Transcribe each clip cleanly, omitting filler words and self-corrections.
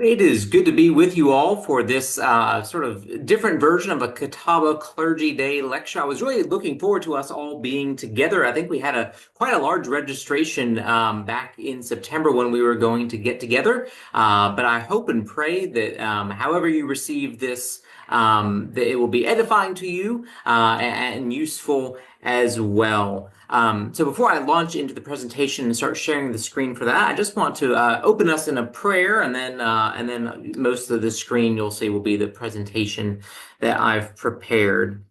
It is good to be with you all for this sort of different version of a Catawba Clergy Day lecture. I was really looking forward to us all being together. I think we had a quite a large registration back in September when we were going to get together. But I hope and pray that however you receive this, that it will be edifying to you and useful as well. So before I launch into the presentation and start sharing the screen for that, I just want to open us in a prayer, and then most of the screen you'll see will be the presentation that I've prepared.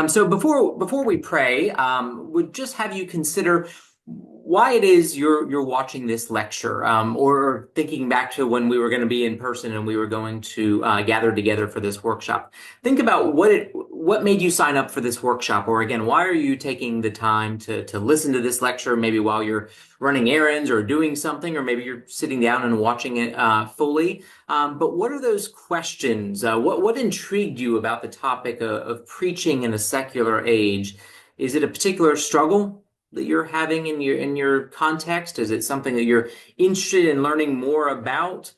So before we pray, would just have you consider why it is you're watching this lecture, or thinking back to when we were going to be in person and we were going to gather together for this workshop. Think about what made you sign up for this workshop, or again, why are you taking the time to listen to this lecture, maybe while you're running errands or doing something, or maybe you're sitting down and watching it fully. But what are those questions? What intrigued you about the topic of preaching in a secular age? Is it a particular struggle that you're having in your context? Is it something that you're interested in learning more about?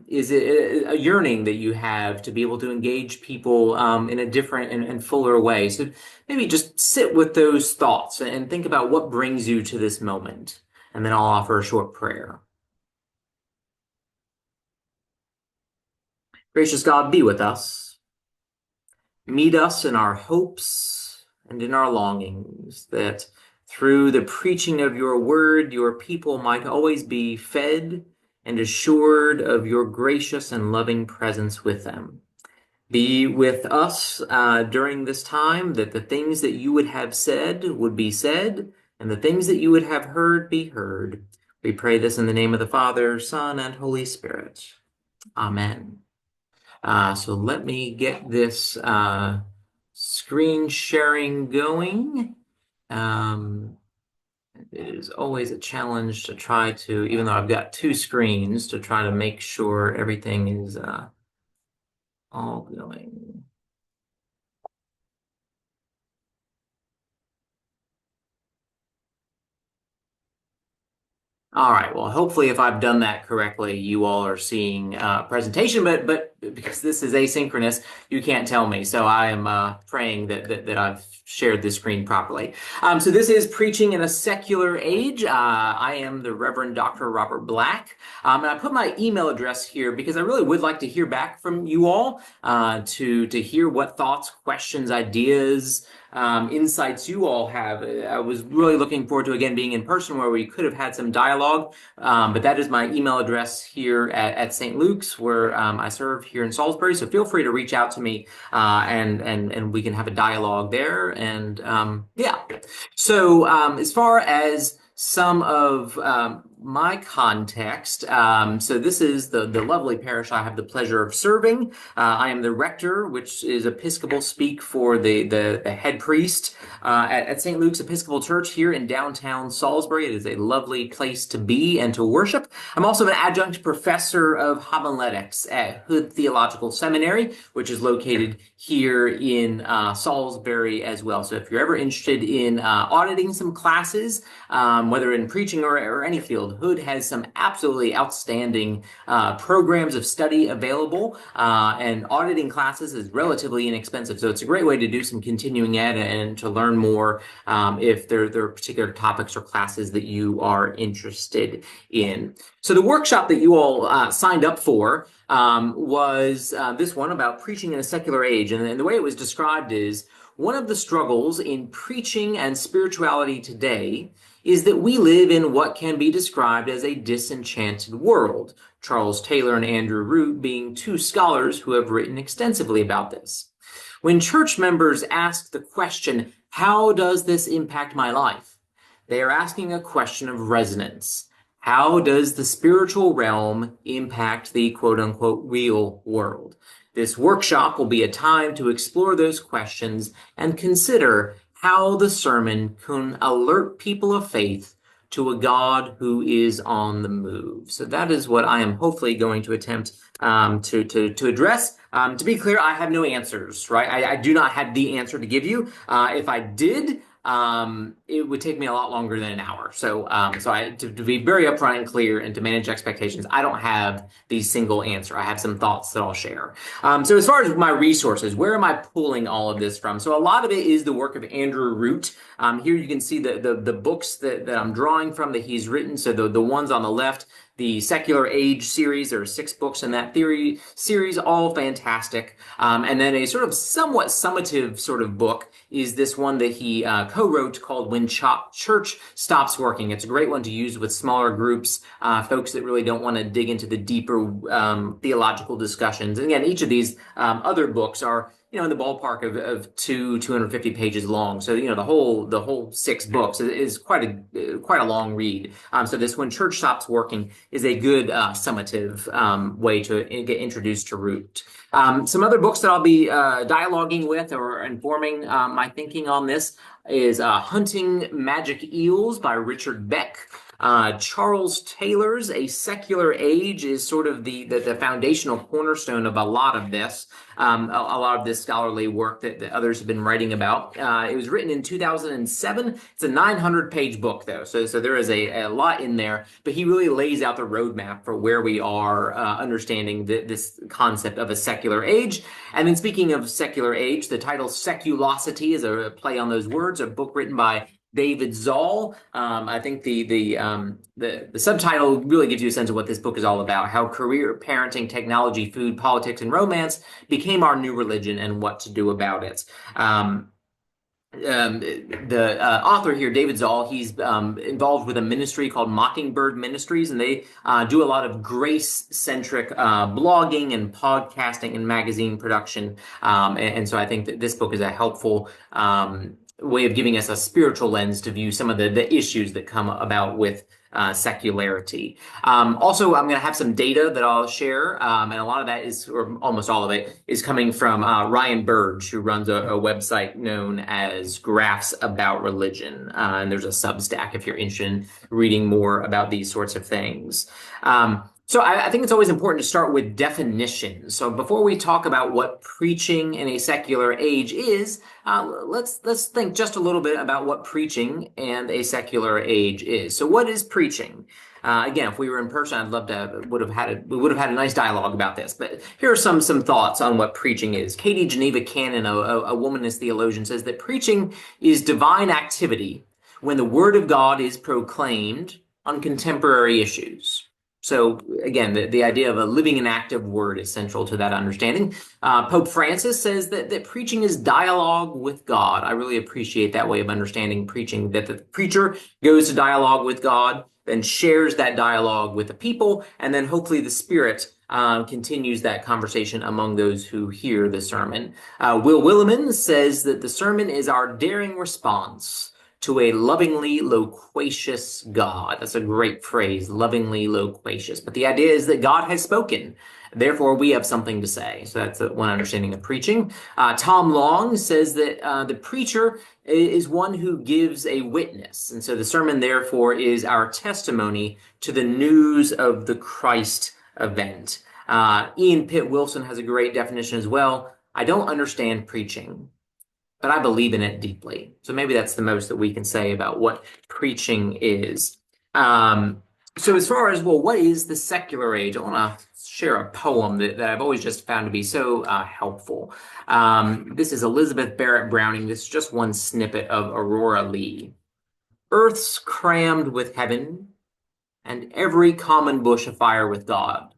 Is it a yearning that you have to be able to engage people in a different and fuller way? So maybe just sit with those thoughts and think about what brings you to this moment. And then I'll offer a short prayer. Gracious God, be with us. Meet us in our hopes and in our longings, that through the preaching of your word, your people might always be fed and assured of your gracious and loving presence with them. Be with us during this time, that the things that you would have said would be said, and the things that you would have heard be heard. We pray this in the name of the Father, Son, and Holy Spirit. Amen. So let me get this screen sharing going. It is always a challenge to try to, even though I've got two screens, to try to make sure everything is all going. All right. Well, hopefully, if I've done that correctly, you all are seeing presentation. But because this is asynchronous, you can't tell me. So I am praying that I've shared the screen properly. So this is Preaching in a Secular Age. I am the Reverend Dr. Robert Black, and I put my email address here because I really would like to hear back from you all to hear what thoughts, questions, ideas, insights you all have. I was really looking forward to, again, being in person where we could have had some dialogue, but that is my email address here at St. Luke's, where I serve here in Salisbury. So feel free to reach out to me, and we can have a dialogue there. And yeah, so as far as some of my context. So this is the lovely parish I have the pleasure of serving. I am the rector, which is Episcopal speak for the head priest at St. Luke's Episcopal Church here in downtown Salisbury. It is a lovely place to be and to worship. I'm also an adjunct professor of homiletics at Hood Theological Seminary, which is located here in Salisbury as well. So if you're ever interested in auditing some classes, whether in preaching or any field, Hood has some absolutely outstanding programs of study available, and auditing classes is relatively inexpensive. So it's a great way to do some continuing ed and to learn more if there are particular topics or classes that you are interested in. So the workshop that you all signed up for was this one about preaching in a secular age. And the way it was described is, one of the struggles in preaching and spirituality today is that we live in what can be described as a disenchanted world. Charles Taylor and Andrew Root being two scholars who have written extensively about this. When church members ask the question, how does this impact my life? They are asking a question of resonance. How does the spiritual realm impact the quote-unquote real world? This workshop will be a time to explore those questions and consider how the sermon can alert people of faith to a God who is on the move. So that is what I am hopefully going to attempt to address. To be clear, I have no answers, right? I do not have the answer to give you. If I did, it would take me a lot longer than an hour. To be very upfront and clear and to manage expectations, I don't have the single answer. I have some thoughts that I'll share. So as far as my resources, where am I pulling all of this from? So a lot of it is the work of Andrew Root. Here you can see the books that I'm drawing from that he's written. So the ones on the left, the Secular Age series, there are 6 books in that theory series, all fantastic. And then a sort of somewhat summative sort of book is this one that he co-wrote called When Church Stops Working. It's a great one to use with smaller groups, folks that really don't want to dig into the deeper theological discussions. And again, each of these other books are in the ballpark of 250 pages long. So, the whole 6 books is quite a long read. So this When Church Stops Working is a good summative way to get introduced to Root. Some other books that I'll be dialoguing with or informing my thinking on this is Hunting Magic Eels by Richard Beck. Charles Taylor's A Secular Age is sort of the foundational cornerstone of a lot of this. A lot of this scholarly work that others have been writing about. It was written in 2007. It's a 900-page book, though, so there is a lot in there. But he really lays out the roadmap for where we are understanding this concept of a secular age. And then speaking of secular age, the title Seculosity is a play on those words, a book written by David Zoll. I think the subtitle really gives you a sense of what this book is all about, how career, parenting, technology, food, politics, and romance became our new religion and what to do about it. The author here, David Zoll, he's involved with a ministry called Mockingbird Ministries, and they do a lot of grace-centric blogging and podcasting and magazine production. And so I think that this book is a helpful way of giving us a spiritual lens to view some of the issues that come about with secularity. Also, I'm going to have some data that I'll share, and a lot of that is, or almost all of it, is coming from Ryan Burge, who runs a website known as Graphs About Religion. And there's a Substack if you're interested in reading more about these sorts of things. So I think it's always important to start with definitions. So before we talk about what preaching in a secular age is, let's think just a little bit about what preaching and a secular age is. So what is preaching? Again, if we were in person, I'd love to we would have had a nice dialogue about this. But here are some thoughts on what preaching is. Katie Geneva Cannon, a womanist theologian, says that preaching is divine activity when the word of God is proclaimed on contemporary issues. So again, the idea of a living and active word is central to that understanding. Pope Francis says that preaching is dialogue with God. I really appreciate that way of understanding preaching, that the preacher goes to dialogue with God, then shares that dialogue with the people, and then hopefully the Spirit continues that conversation among those who hear the sermon. Will Willimon says that the sermon is our daring response to a lovingly loquacious God. That's a great phrase, lovingly loquacious. But the idea is that God has spoken. Therefore, we have something to say. So that's one understanding of preaching. Tom Long says that the preacher is one who gives a witness. And so the sermon, therefore, is our testimony to the news of the Christ event. Ian Pitt Wilson has a great definition as well. I don't understand preaching, but I believe in it deeply. So maybe that's the most that we can say about what preaching is. So as far as, well, what is the secular age? I want to share a poem that I've always just found to be so helpful. This is Elizabeth Barrett Browning. This is just one snippet of Aurora Leigh. Earth's crammed with heaven, and every common bush afire with God.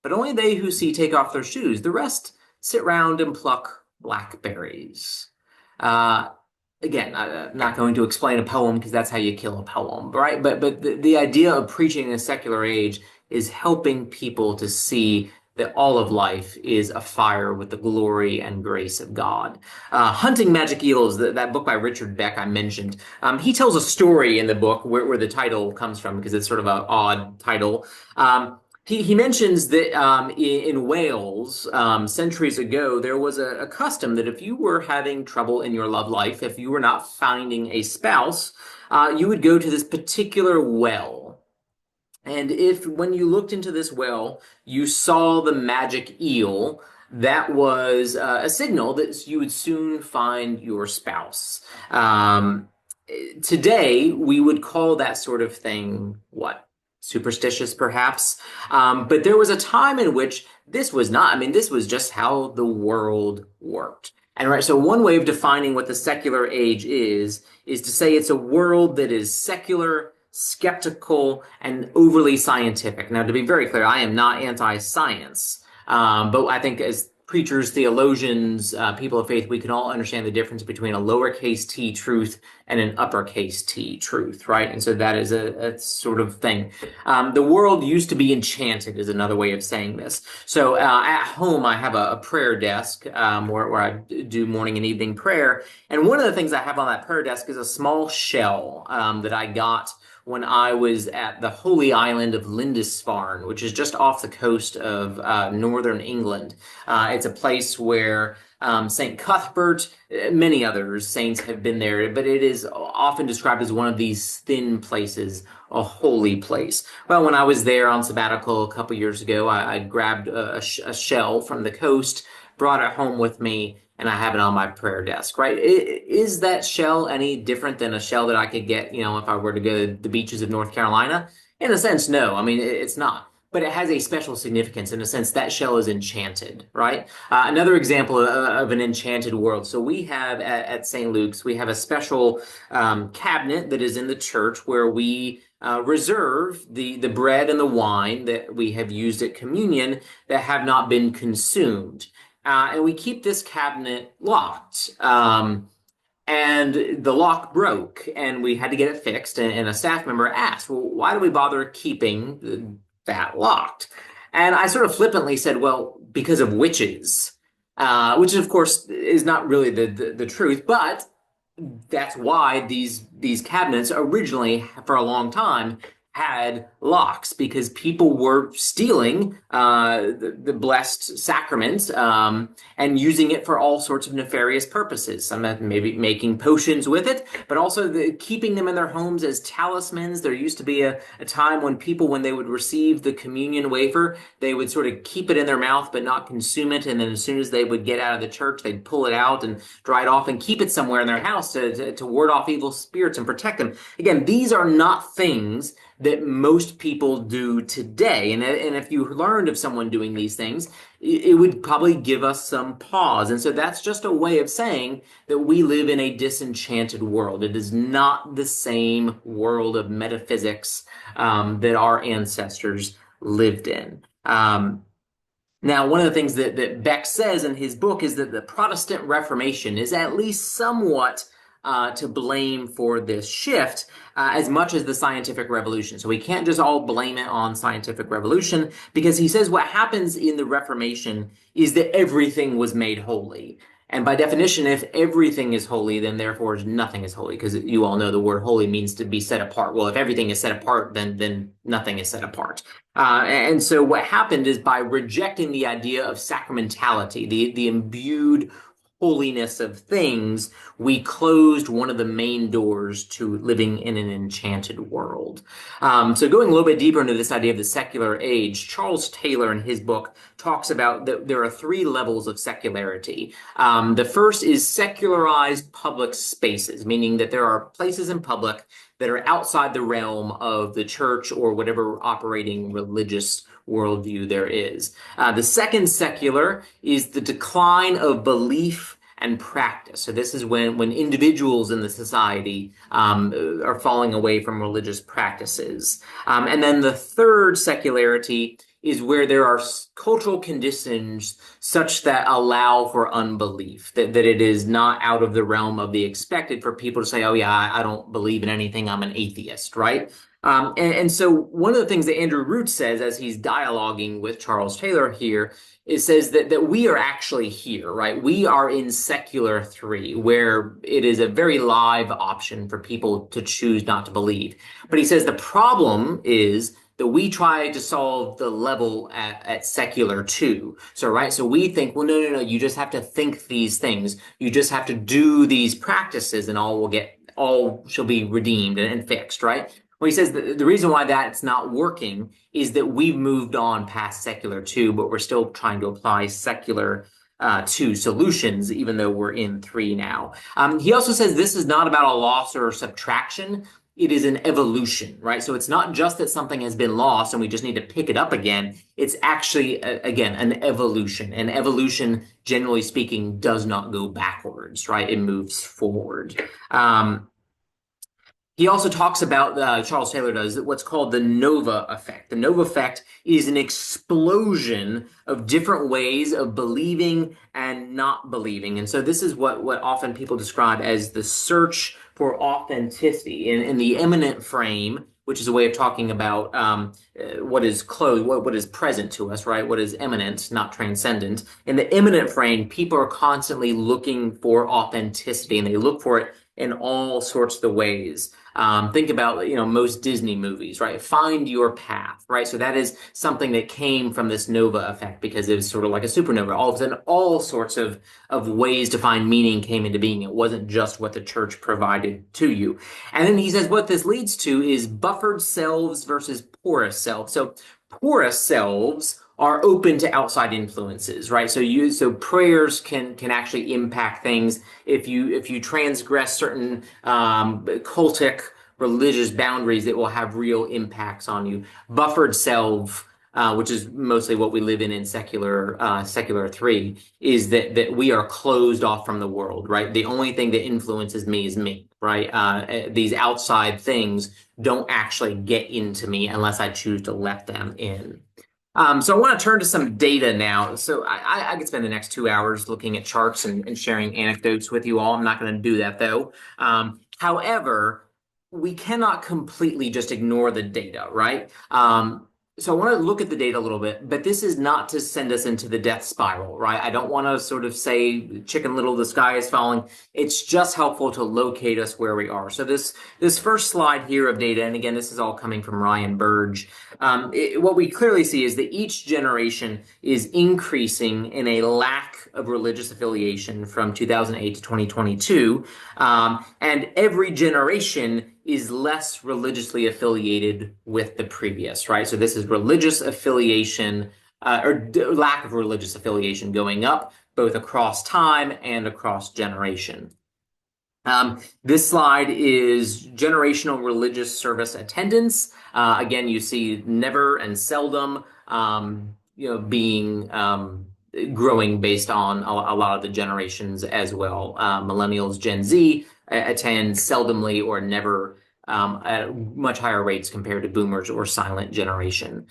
But only they who see take off their shoes. The rest sit round and pluck blackberries. Again, I'm not going to explain a poem because that's how you kill a poem, right? But the idea of preaching in a secular age is helping people to see that all of life is afire with the glory and grace of God. Hunting Magic Eels, that book by Richard Beck I mentioned, he tells a story in the book where the title comes from because it's sort of an odd title. He mentions that in Wales, centuries ago, there was a custom that if you were having trouble in your love life, if you were not finding a spouse, you would go to this particular well. And if when you looked into this well, you saw the magic eel, that was a signal that you would soon find your spouse. Um, Today, we would call that sort of thing what? Superstitious, perhaps. But there was a time in which this was not. I mean, this was just how the world worked. And right, so one way of defining what the secular age is to say it's a world that is secular, skeptical, and overly scientific. Now, to be very clear, I am not anti-science, but I think as preachers, theologians, people of faith, we can all understand the difference between a lowercase t truth and an uppercase T truth, right? And so that is a sort of thing. The world used to be enchanted is another way of saying this. So at home, I have a prayer desk where I do morning and evening prayer. And one of the things I have on that prayer desk is a small shell that I got when I was at the holy island of Lindisfarne, which is just off the coast of northern England. It's a place where St. Cuthbert, many others, saints have been there, but it is often described as one of these thin places, a holy place. Well, when I was there on sabbatical a couple years ago, I grabbed a shell from the coast, brought it home with me, and I have it on my prayer desk, right? Is that shell any different than a shell that I could get, if I were to go to the beaches of North Carolina? In a sense, no. I mean, it's not. But it has a special significance in a sense that shell is enchanted, right? Another example of an enchanted world. So we have at St. Luke's, we have a special cabinet that is in the church where we reserve the bread and the wine that we have used at communion that have not been consumed. And we keep this cabinet locked. And the lock broke, and we had to get it fixed. And a staff member asked, well, why do we bother keeping that locked? And I sort of flippantly said, well, because of witches, which of course is not really the truth, but that's why these cabinets originally, for a long time, had locks because people were stealing the blessed sacrament and using it for all sorts of nefarious purposes. Some maybe making potions with it, but also keeping them in their homes as talismans. There used to be a time when people, when they would receive the communion wafer, they would sort of keep it in their mouth but not consume it. And then as soon as they would get out of the church, they'd pull it out and dry it off and keep it somewhere in their house to ward off evil spirits and protect them. Again, these are not things that most people do today. And if you learned of someone doing these things, it would probably give us some pause. And so that's just a way of saying that we live in a disenchanted world. It is not the same world of metaphysics that our ancestors lived in. Now, one of the things that Beck says in his book is that the Protestant Reformation is at least somewhat to blame for this shift as much as the scientific revolution. So we can't just all blame it on scientific revolution because he says what happens in the Reformation is that everything was made holy. And by definition, if everything is holy, then therefore nothing is holy, because you all know the word holy means to be set apart. Well, if everything is set apart, then nothing is set apart. And so what happened is by rejecting the idea of sacramentality, the imbued holiness of things, we closed one of the main doors to living in an enchanted world. So going a little bit deeper into this idea of the secular age, Charles Taylor in his book talks about that there are three levels of secularity. The first is secularized public spaces, meaning that there are places in public that are outside the realm of the church or whatever operating religious worldview there is. The second secular is the decline of belief and practice. So this is when individuals in the society are falling away from religious practices. And then the third secularity is where there are cultural conditions such that allow for unbelief, that it is not out of the realm of the expected for people to say, oh yeah, I don't believe in anything, I'm an atheist, right? And so one of the things that Andrew Root says as he's dialoguing with Charles Taylor here, it says that we are actually here, right? We are in secular 3, where it is a very live option for people to choose not to believe. But he says the problem is that we try to solve the level at secular 2. So, right, so we think, well, no, you just have to think these things. You just have to do these practices and all shall be redeemed and fixed, right? Well, he says that the reason why that's not working is that we've moved on past secular two, but we're still trying to apply secular two solutions, even though we're in three now. He also says this is not about a loss or subtraction. It is an evolution, right? So it's not just that something has been lost and we just need to pick it up again. It's actually, again, an evolution. And evolution, generally speaking, does not go backwards, right? It moves forward. He also talks about, Charles Taylor does, what's called the Nova effect. The Nova effect is an explosion of different ways of believing and not believing. And so this is what often people describe as the search for authenticity. In the immanent frame, which is a way of talking about what is close, what is present to us, right? What is immanent, not transcendent. In the immanent frame, people are constantly looking for authenticity, and they look for it in all sorts of ways. Think about, most Disney movies, right? Find your path, right? So that is something that came from this Nova effect because it was sort of like a supernova. All of a sudden, all sorts of ways to find meaning came into being. It wasn't just what the church provided to you. And then he says what this leads to is buffered selves versus porous selves. So porous selves are open to outside influences, right? So prayers can actually impact things if you transgress certain cultic religious boundaries. It will have real impacts on you. Buffered self, which is mostly what we live in secular three, is that we are closed off from the world, right? The only thing that influences me is me, right? These outside things don't actually get into me unless I choose to let them in. So I want to turn to some data now. So I could spend the next 2 hours looking at charts and sharing anecdotes with you all. I'm not going to do that though. However, we cannot completely just ignore the data, right? So I want to look at the data a little bit, but this is not to send us into the death spiral, right? I don't want to sort of say Chicken Little, the sky is falling. It's just helpful to locate us where we are. So this first slide here of data, and again, this is all coming from Ryan Burge. What we clearly see is that each generation is increasing in a lack of religious affiliation from 2008 to 2022. And every generation is less religiously affiliated with the previous, right? So this is religious affiliation or lack of religious affiliation going up both across time and across generation. This slide is generational religious service attendance. Again, you see never and seldom, being growing based on a lot of the generations as well. Millennials, Gen Z attend seldomly or never at much higher rates compared to boomers or silent generation.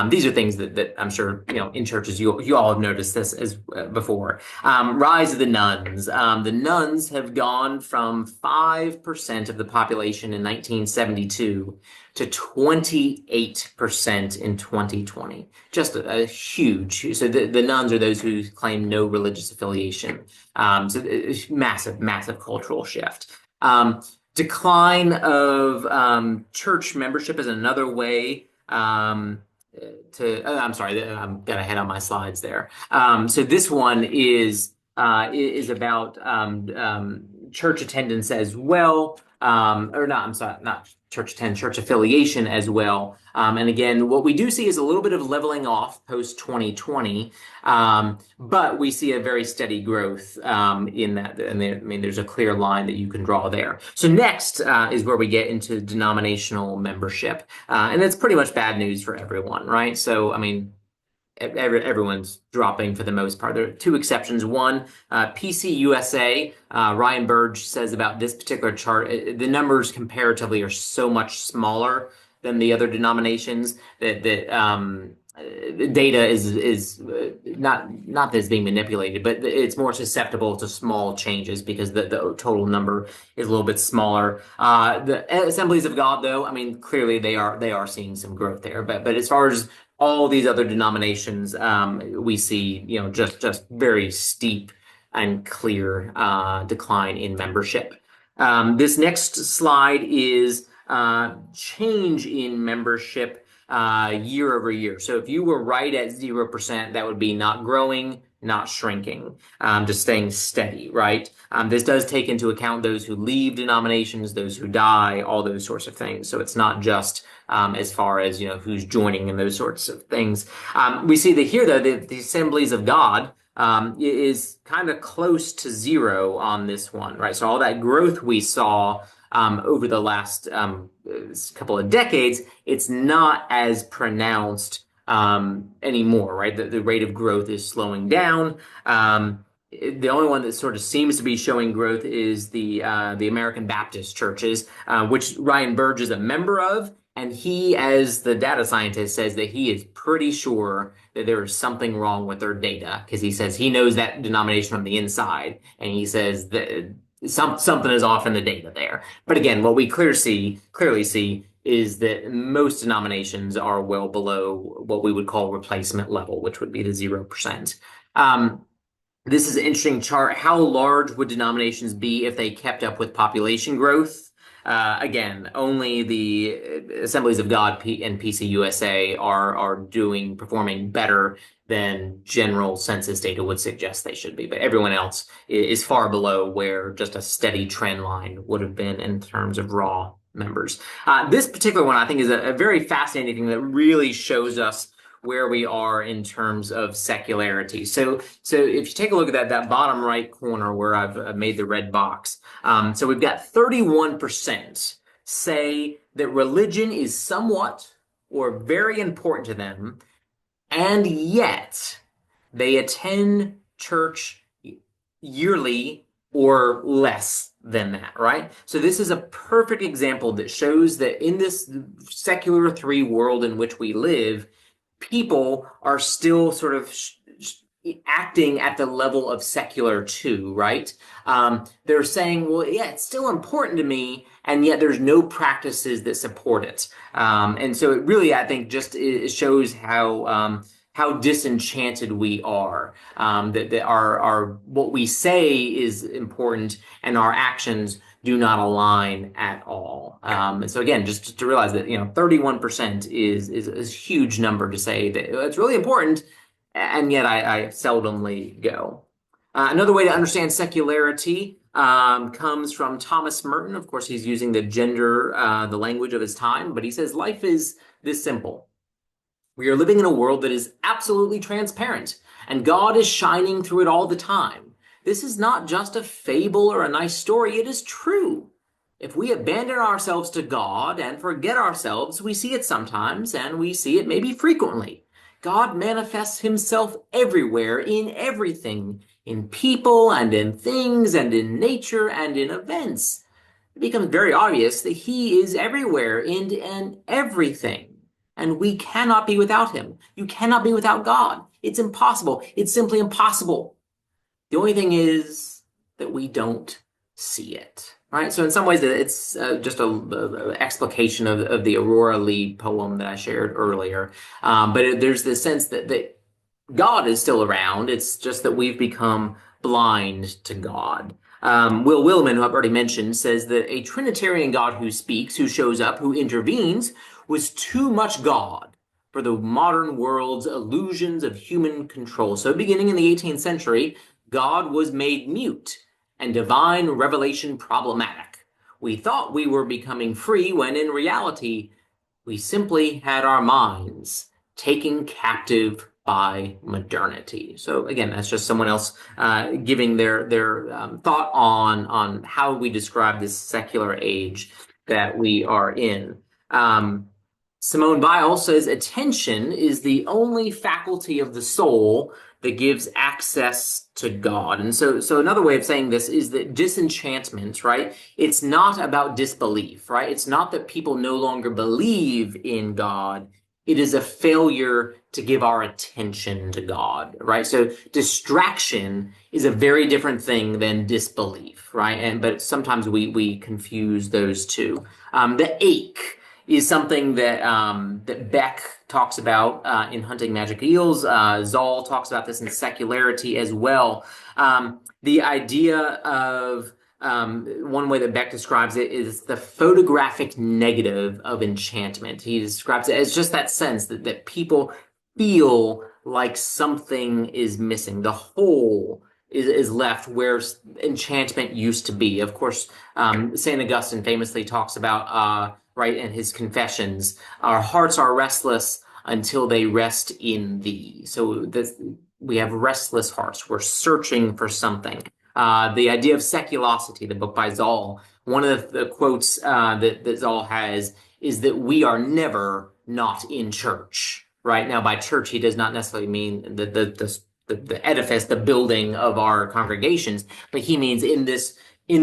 These are things that I'm sure, in churches, you all have noticed this as before. Rise of the nuns. The nuns have gone from 5% of the population in 1972 to 28% in 2020. Just a huge. So the nuns are those who claim no religious affiliation. So massive, massive cultural shift. Decline of church membership is another way I'm sorry, I'm got ahead on my slides there. So this one is about church attendance as well, or not. I'm sorry, not church attendance, church affiliation as well. And again, what we do see is a little bit of leveling off post 2020, but we see a very steady growth in that. And there's a clear line that you can draw there. So next is where we get into denominational membership, and it's pretty much bad news for everyone, right? So everyone's dropping for the most part. There are two exceptions. One, PCUSA, Ryan Burge says about this particular chart, the numbers comparatively are so much smaller than the other denominations that the data is not that it's being manipulated, but it's more susceptible to small changes because the total number is a little bit smaller. The Assemblies of God, though, clearly they are seeing some growth there. But as far as all these other denominations, we see, just very steep and clear decline in membership. This next slide is change in membership year over year. So if you were right at 0%, that would be not growing, not shrinking, just staying steady, right? This does take into account those who leave denominations, those who die, all those sorts of things. So it's not just as far as who's joining and those sorts of things. We see that here, though, the Assemblies of God is kind of close to zero on this one, right? So all that growth we saw over the last couple of decades, it's not as pronounced anymore, right? The rate of growth is slowing down. The only one that sort of seems to be showing growth is the American Baptist churches, which Ryan Burge is a member of. And he, as the data scientist, says that he is pretty sure that there is something wrong with their data because he says he knows that denomination from the inside, and he says that something is off in the data there. But again, what we clearly see is that most denominations are well below what we would call replacement level, which would be the 0%. This is an interesting chart. How large would denominations be if they kept up with population growth? Again, only the Assemblies of God and PCUSA are performing better than general census data would suggest they should be. But everyone else is far below where just a steady trend line would have been in terms of raw members. This particular one, I think, is a very fascinating thing that really shows us where we are in terms of secularity. So if you take a look at that bottom right corner where I've made the red box, so we've got 31% say that religion is somewhat or very important to them, and yet they attend church yearly or less than that, right? So this is a perfect example that shows that in this secular 3 world in which we live, people are still sort of acting at the level of secular 2, right? They're saying, well, yeah, it's still important to me, and yet there's no practices that support it. And so it really, I think, it shows how disenchanted we are, that our what we say is important and our actions do not align at all. And so again, just to realize that 31% is a huge number to say that it's really important, and yet I seldomly go. Another way to understand secularity comes from Thomas Merton. Of course, he's using the language of his time, but he says life is this simple. We are living in a world that is absolutely transparent, and God is shining through it all the time. This is not just a fable or a nice story, it is true. If we abandon ourselves to God and forget ourselves, we see it sometimes, and we see it maybe frequently. God manifests himself everywhere, in everything, in people and in things and in nature and in events. It becomes very obvious that he is everywhere in everything. And we cannot be without him. You cannot be without God. It's impossible. It's simply impossible. The only thing is that we don't see it, right? So in some ways, it's just a explication of the Aurora Leigh poem that I shared earlier. But there's this sense that God is still around. It's just that we've become blind to God. Will Willimon, who I've already mentioned, says that a Trinitarian God who speaks, who shows up, who intervenes, was too much God for the modern world's illusions of human control. So beginning in the 18th century, God was made mute and divine revelation problematic. We thought we were becoming free when in reality, we simply had our minds taken captive by modernity. So again, that's just someone else giving their thought on how we describe this secular age that we are in. Simone Weil says attention is the only faculty of the soul that gives access to God. And so another way of saying this is that disenchantment, right? It's not about disbelief, right? It's not that people no longer believe in God. It is a failure to give our attention to God, right? So distraction is a very different thing than disbelief, right? But sometimes we confuse those two. The ache is something that that Beck talks about in Hunting Magic Eels. Zoll talks about this in Secularity as well. The idea of one way that Beck describes it is the photographic negative of enchantment. He describes it as just that sense that people feel like something is missing. The whole is left where enchantment used to be. Of course, St. Augustine famously talks about, right, in his Confessions, our hearts are restless until they rest in thee. So we have restless hearts. We're searching for something. The idea of seculosity, the book by Zoll, one of the quotes that Zoll has is that we are never not in church. Right now, by church, he does not necessarily mean the edifice, the building of our congregations, but he means in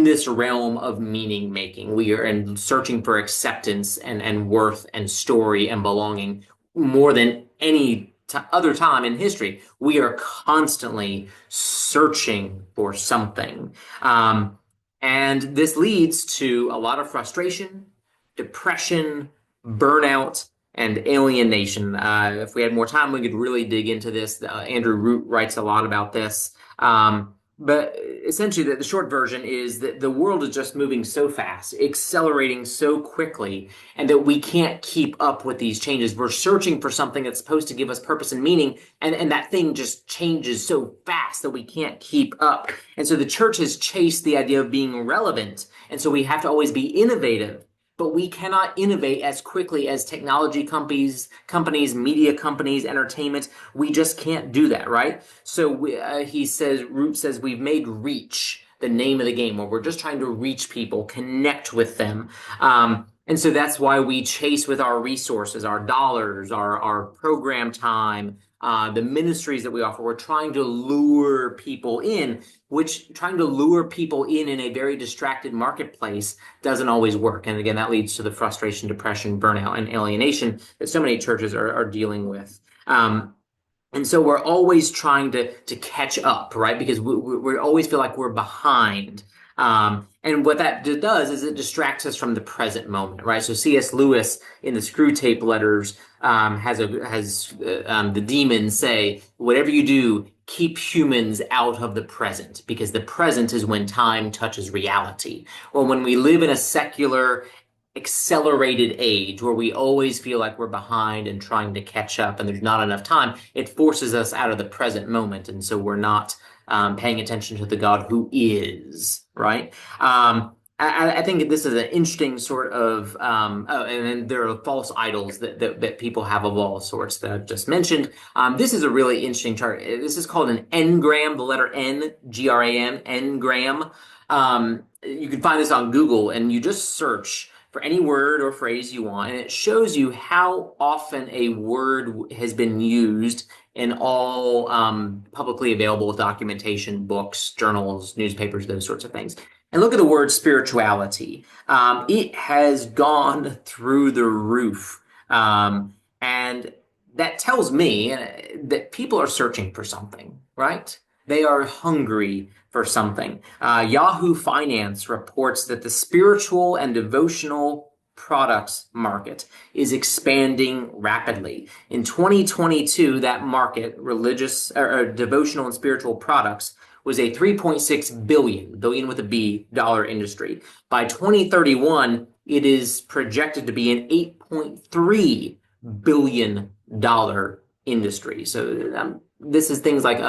this realm of meaning making. We are in searching for acceptance and worth and story and belonging more than any other time in history. We are constantly searching for something. And this leads to a lot of frustration, depression, burnout, and alienation. If we had more time, we could really dig into this. Andrew Root writes a lot about this. But essentially, the short version is that the world is just moving so fast, accelerating so quickly, and that we can't keep up with these changes. We're searching for something that's supposed to give us purpose and meaning, and that thing just changes so fast that we can't keep up. And so the church has chased the idea of being relevant, and so we have to always be innovative. But we cannot innovate as quickly as technology companies, media companies, entertainment. We just can't do that, right? So Root says, we've made reach the name of the game, where we're just trying to reach people, connect with them. And so that's why we chase with our resources, our dollars, our program time, the ministries that we offer. We're trying to lure people in, which trying to lure people in a very distracted marketplace doesn't always work. And again, that leads to the frustration, depression, burnout, and alienation that so many churches are dealing with. And so we're always trying to catch up, right? Because we always feel like we're behind. And what that does is it distracts us from the present moment, right? So C.S. Lewis in the Screw Tape Letters has the demons say, whatever you do, keep humans out of the present, because the present is when time touches reality. Or when we live in a secular, accelerated age where we always feel like we're behind and trying to catch up and there's not enough time, it forces us out of the present moment. And so we're not paying attention to the God who is, right? I think this is an interesting sort of, and then there are false idols that people have of all sorts that I've just mentioned. This is a really interesting chart. This is called an engram, the letter N, G-R-A-M, engram. You can find this on Google, and you just search for any word or phrase you want, and it shows you how often a word has been used in all publicly available documentation, books, journals, newspapers, those sorts of things. And look at the word spirituality. It has gone through the roof. And that tells me that people are searching for something, right? They are hungry for something. Yahoo Finance reports that the spiritual and devotional products market is expanding rapidly. In 2022, that market, religious or devotional and spiritual products, was a 3.6 billion with a B, dollar industry. By 2031, it is projected to be an $8.3 billion industry. So this is things like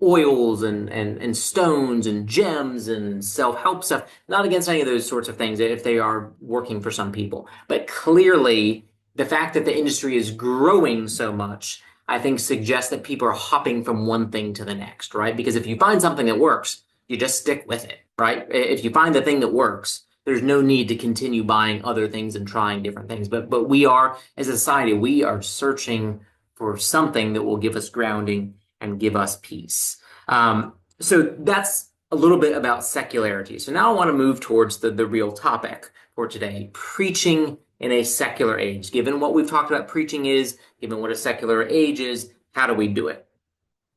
oils and stones and gems and self-help stuff. Not against any of those sorts of things if they are working for some people. But clearly, the fact that the industry is growing so much, I think, suggests that people are hopping from one thing to the next, right? Because if you find something that works, you just stick with it, right? If you find the thing that works, there's no need to continue buying other things and trying different things. But we are, as a society, we are searching for something that will give us grounding and give us peace. So that's a little bit about secularity. So now I want to move towards the real topic for today, preaching in a secular age. Given what we've talked about preaching is, given what a secular age is, how do we do it?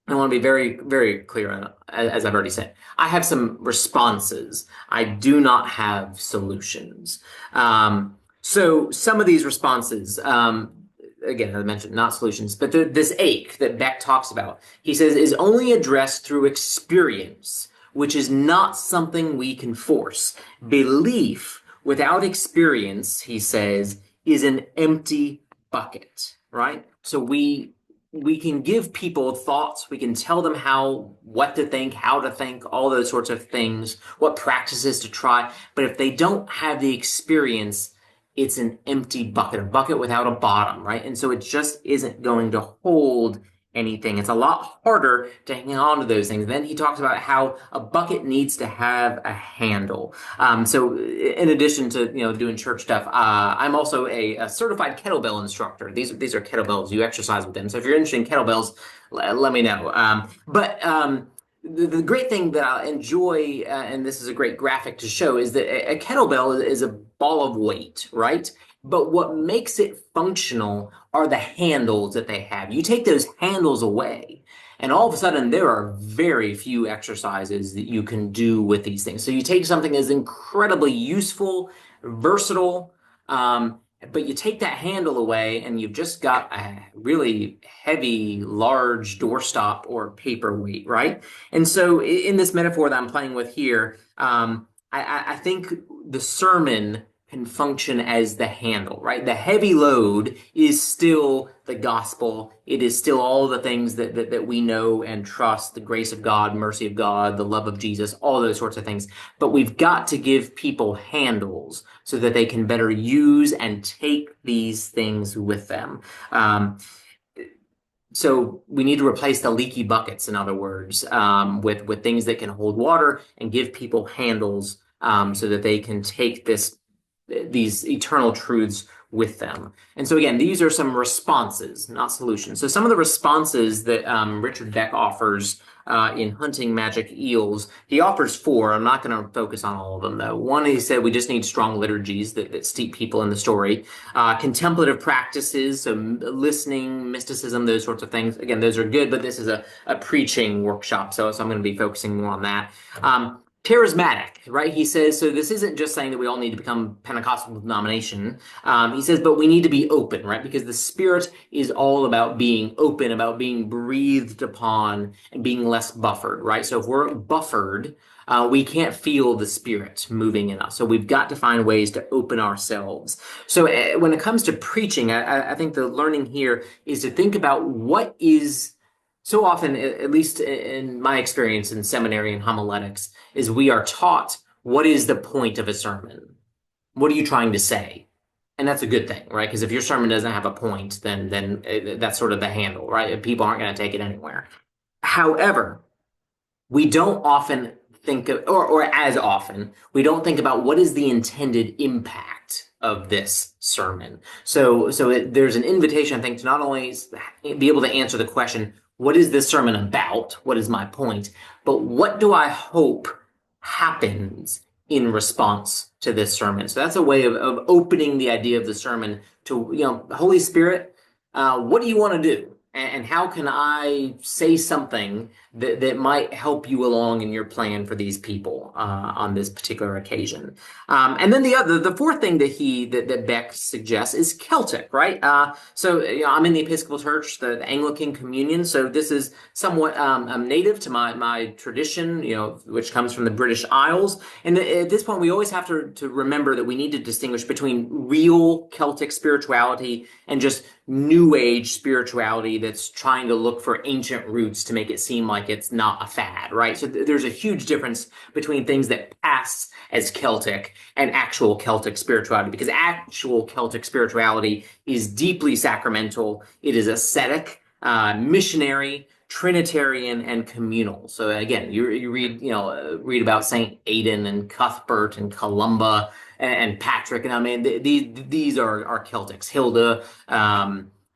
I want to be very, very clear on it, as I've already said. I have some responses. I do not have solutions. So some of these responses, again, as I mentioned, not solutions, but this ache that Beck talks about, he says, is only addressed through experience which is not something we can force. Belief without experience, he says, is an empty bucket, right? So we can give people thoughts, we can tell them what to think, how to think, all those sorts of things, what practices to try, but if they don't have the experience, it's an empty bucket, a bucket without a bottom, right? And so it just isn't going to hold anything. It's a lot harder to hang on to those things. Then he talks about how a bucket needs to have a handle. So in addition to doing church stuff, I'm also a certified kettlebell instructor. These are kettlebells. You exercise with them. So if you're interested in kettlebells, let me know. The great thing that I enjoy, and this is a great graphic to show, is that a kettlebell is a ball of weight, right? But what makes it functional are the handles that they have. You take those handles away, and all of a sudden there are very few exercises that you can do with these things. So you take something that's incredibly useful, versatile, but you take that handle away and you've just got a really heavy, large doorstop or paperweight, right? And so in this metaphor that I'm playing with here, I think the sermon can function as the handle, right? The heavy load is still the gospel. It is still all the things that we know and trust, the grace of God, mercy of God, the love of Jesus, all those sorts of things. But we've got to give people handles so that they can better use and take these things with them. So we need to replace the leaky buckets, in other words, with things that can hold water and give people handles so that they can take these eternal truths with them. And so again, these are some responses, not solutions. So some of the responses that Richard Beck offers in Hunting Magic Eels, he offers four. I'm not going to focus on all of them, though. One, he said we just need strong liturgies that steep people in the story. Contemplative practices, so listening, mysticism, those sorts of things. Again, those are good, but this is a preaching workshop, so I'm going to be focusing more on that. Charismatic, right? He says, so this isn't just saying that we all need to become Pentecostal denomination. He says, but we need to be open, right? Because the Spirit is all about being open, about being breathed upon and being less buffered, right? So if we're buffered, we can't feel the Spirit moving in us. So we've got to find ways to open ourselves. So when it comes to preaching, I think the learning here is to think about what is so often, at least in my experience in seminary and homiletics, is we are taught what is the point of a sermon? What are you trying to say? And that's a good thing, right? Because if your sermon doesn't have a point, then that's sort of the handle, right? People aren't going to take it anywhere. However, we don't often think of, or as often, we don't think about what is the intended impact of this sermon. So there's an invitation, I think, to not only be able to answer the question, what is this sermon about? What is my point? But what do I hope happens in response to this sermon? So that's a way of opening the idea of the sermon to, Holy Spirit, what do you want to do? And how can I say something that might help you along in your plan for these people on this particular occasion? And then the fourth thing that Beck suggests is Celtic, right? So I'm in the Episcopal Church, the Anglican Communion. So this is somewhat native to my tradition, which comes from the British Isles. And at this point, we always have to remember that we need to distinguish between real Celtic spirituality and just New Age spirituality that's trying to look for ancient roots to make it seem like it's not a fad, right? So there's a huge difference between things that pass as Celtic and actual Celtic spirituality, because actual Celtic spirituality is deeply sacramental. It is ascetic, missionary, Trinitarian, and communal. So again, you read about Saint Aidan and Cuthbert and Columba and Patrick, and I mean these are Celtics. Hilda,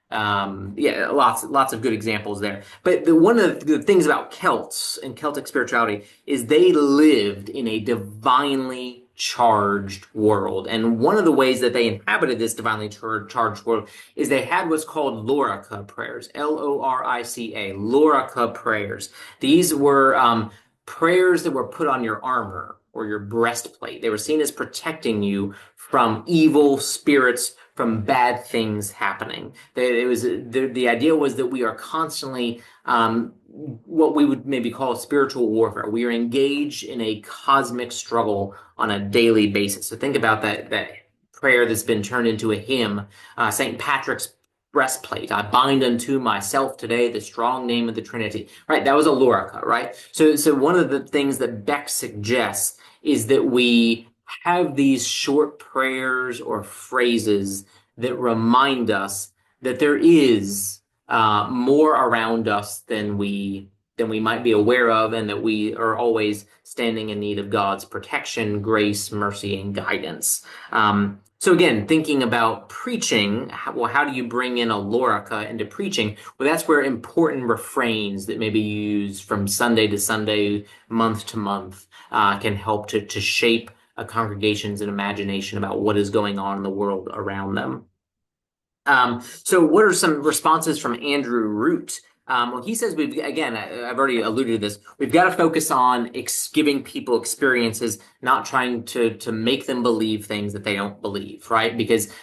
lots of good examples there. But one of the things about Celts and Celtic spirituality is they lived in a divinely charged world. And one of the ways that they inhabited this divinely charged world is they had what's called Lorica prayers, Lorica, Lorica prayers. These were prayers that were put on your armor or your breastplate. They were seen as protecting you from evil spirits, from bad things happening. The idea was that we are constantly what we would maybe call spiritual warfare. We are engaged in a cosmic struggle on a daily basis. So think about that prayer that's been turned into a hymn, St. Patrick's breastplate. I bind unto myself today the strong name of the Trinity. Right, that was a lorica, right? So one of the things that Beck suggests is that we have these short prayers or phrases that remind us that there is more around us than we might be aware of, and that we are always standing in need of God's protection, grace, mercy, and guidance. So again, thinking about preaching, how do you bring in a lorica into preaching? Well, that's where important refrains that maybe you use from Sunday to Sunday, month to month, can help to shape a congregation's imagination about what is going on in the world around them. So what are some responses from Andrew Root? Well, he says I've already alluded to this. We've got to focus on giving people experiences, not trying to make them believe things that they don't believe, right? Because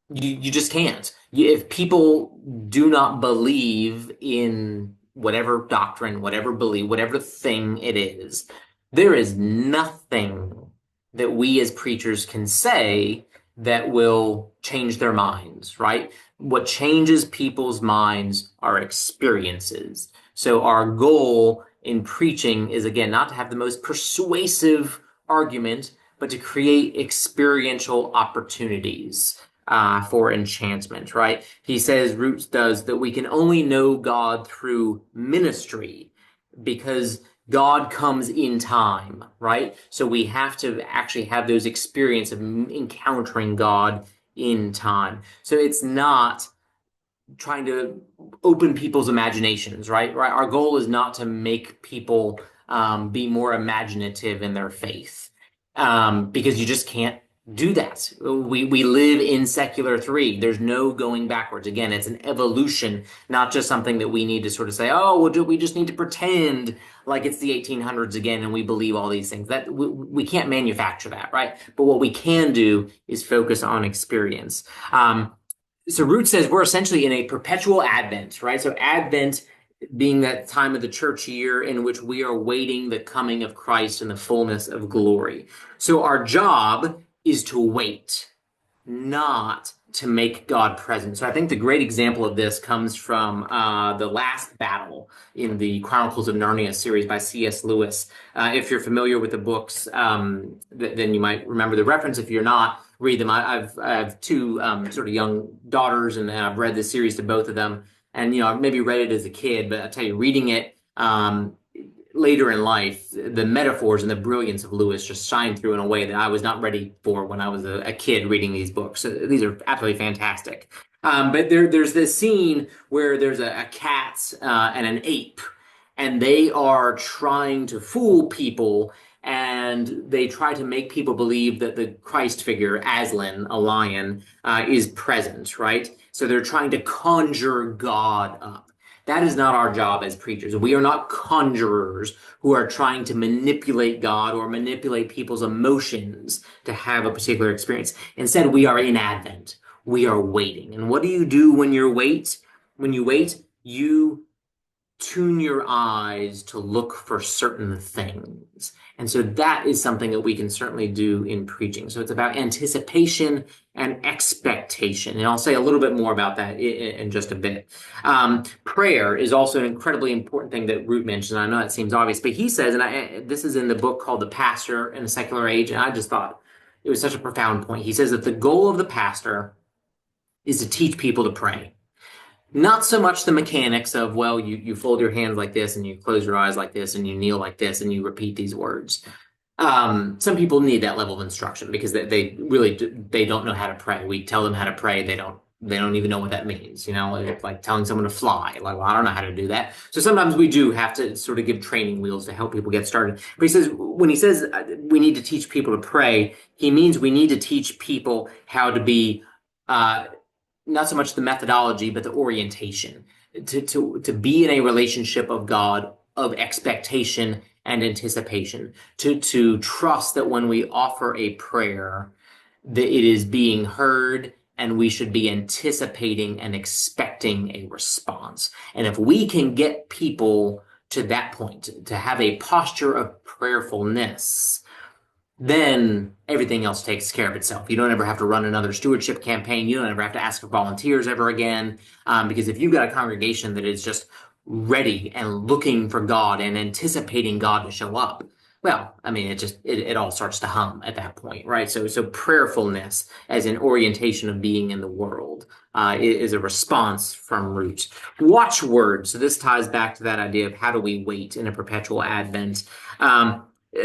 you just can't. If people do not believe in whatever doctrine, whatever belief, whatever thing it is, there is nothing that we as preachers can say that will change their minds, right? What changes people's minds are experiences. So our goal in preaching is, again, not to have the most persuasive argument, but to create experiential opportunities for enchantment, right? He says, Roots does, that we can only know God through ministry, because God comes in time, right? So we have to actually have those experiences of encountering God in time. So it's not trying to open people's imaginations, right? Our goal is not to make people be more imaginative in their faith, because you just can't do that. We live in secular 3. There's no going backwards. Again, it's an evolution, not just something that we need to sort of say, oh, we just need to pretend like it's the 1800s again and we believe all these things. That we can't manufacture that, right? But what we can do is focus on experience. So Root says we're essentially in a perpetual Advent, right? So Advent being that time of the church year in which we are waiting the coming of Christ in the fullness of glory. So our job is to wait, not to make God present. So I think the great example of this comes from The Last Battle in the Chronicles of Narnia series by C.S. Lewis. If you're familiar with the books, then you might remember the reference. If you're not, read them. I have two sort of young daughters, and I've read the series to both of them. And, I maybe read it as a kid, but I tell you, reading it later in life, the metaphors and the brilliance of Lewis just shine through in a way that I was not ready for when I was a kid reading these books. So these are absolutely fantastic. But there's this scene where there's a cat and an ape, and they are trying to fool people, and they try to make people believe that the Christ figure, Aslan, a lion, is present, right? So they're trying to conjure God up. That is not our job as preachers. We are not conjurers who are trying to manipulate God or manipulate people's emotions to have a particular experience. Instead, we are in Advent. We are waiting. And what do you do when you wait? When you wait, you tune your eyes to look for certain things. And so that is something that we can certainly do in preaching. So it's about anticipation and expectation. And I'll say a little bit more about that in just a bit. Prayer is also an incredibly important thing that Root mentioned. I know that seems obvious, but he says, and this is in the book called The Pastor in a Secular Age, and I just thought it was such a profound point. He says that the goal of the pastor is to teach people to pray. Not so much the mechanics of, well, you fold your hands like this and you close your eyes like this and you kneel like this and you repeat these words. Some people need that level of instruction because they really they don't know how to pray. We tell them how to pray. They don't even know what that means. It's like telling someone to fly. Like, well, I don't know how to do that. So sometimes we do have to sort of give training wheels to help people get started. But when he says we need to teach people to pray, he means we need to teach people how to be not so much the methodology, but the orientation, to be in a relationship of God of expectation and anticipation, to trust that when we offer a prayer, that it is being heard and we should be anticipating and expecting a response. And if we can get people to that point, to have a posture of prayerfulness, then everything else takes care of itself. You don't ever have to run another stewardship campaign. You don't ever have to ask for volunteers ever again. Because if you've got a congregation that is just ready and looking for God and anticipating God to show up, well, I mean, it all starts to hum at that point, right? So prayerfulness as an orientation of being in the world is a response from root. Watchword. So this ties back to that idea of how do we wait in a perpetual Advent.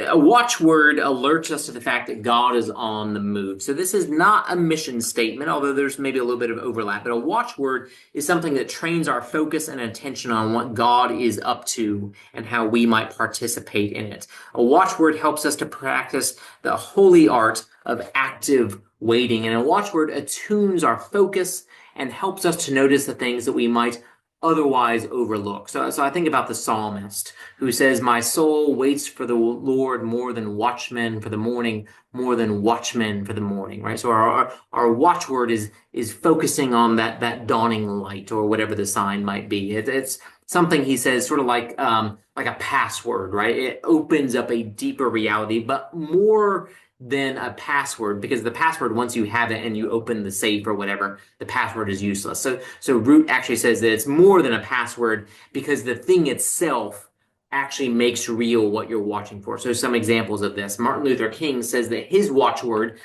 A watchword alerts us to the fact that God is on the move. So this is not a mission statement, although there's maybe a little bit of overlap. But a watchword is something that trains our focus and attention on what God is up to and how we might participate in it. A watchword helps us to practice the holy art of active waiting. And a watchword attunes our focus and helps us to notice the things that we might otherwise overlook. So I think about the psalmist who says, "My soul waits for the Lord more than watchmen for the morning, more than watchmen for the morning," right? So our watchword is focusing on that dawning light, or whatever the sign might be. It's something, he says, sort of like a password, right? It opens up a deeper reality, but more than a password, because the password, once you have it and you open the safe or whatever, the password is useless. So Root actually says that it's more than a password because the thing itself actually makes real what you're watching for. So some examples of this. Martin Luther King says that his watchword,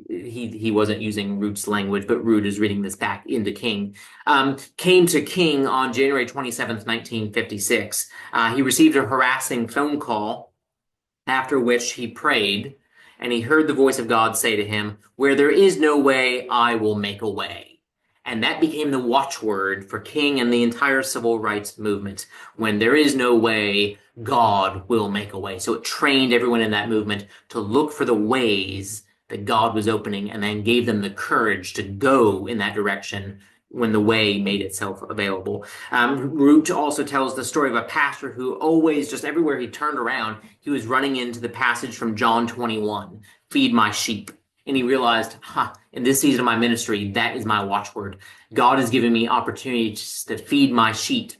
he wasn't using Root's language, but Root is reading this back into King, came to King on January 27th, 1956. He received a harassing phone call, after which he prayed, and he heard the voice of God say to him, "Where there is no way, I will make a way." And that became the watchword for King and the entire civil rights movement. When there is no way, God will make a way. So it trained everyone in that movement to look for the ways that God was opening, and then gave them the courage to go in that direction when the way made itself available. Root also tells the story of a pastor who always, just everywhere he turned around, he was running into the passage from John 21, "Feed my sheep." And he realized, in this season of my ministry, that is my watchword. God has given me opportunities to feed my sheep.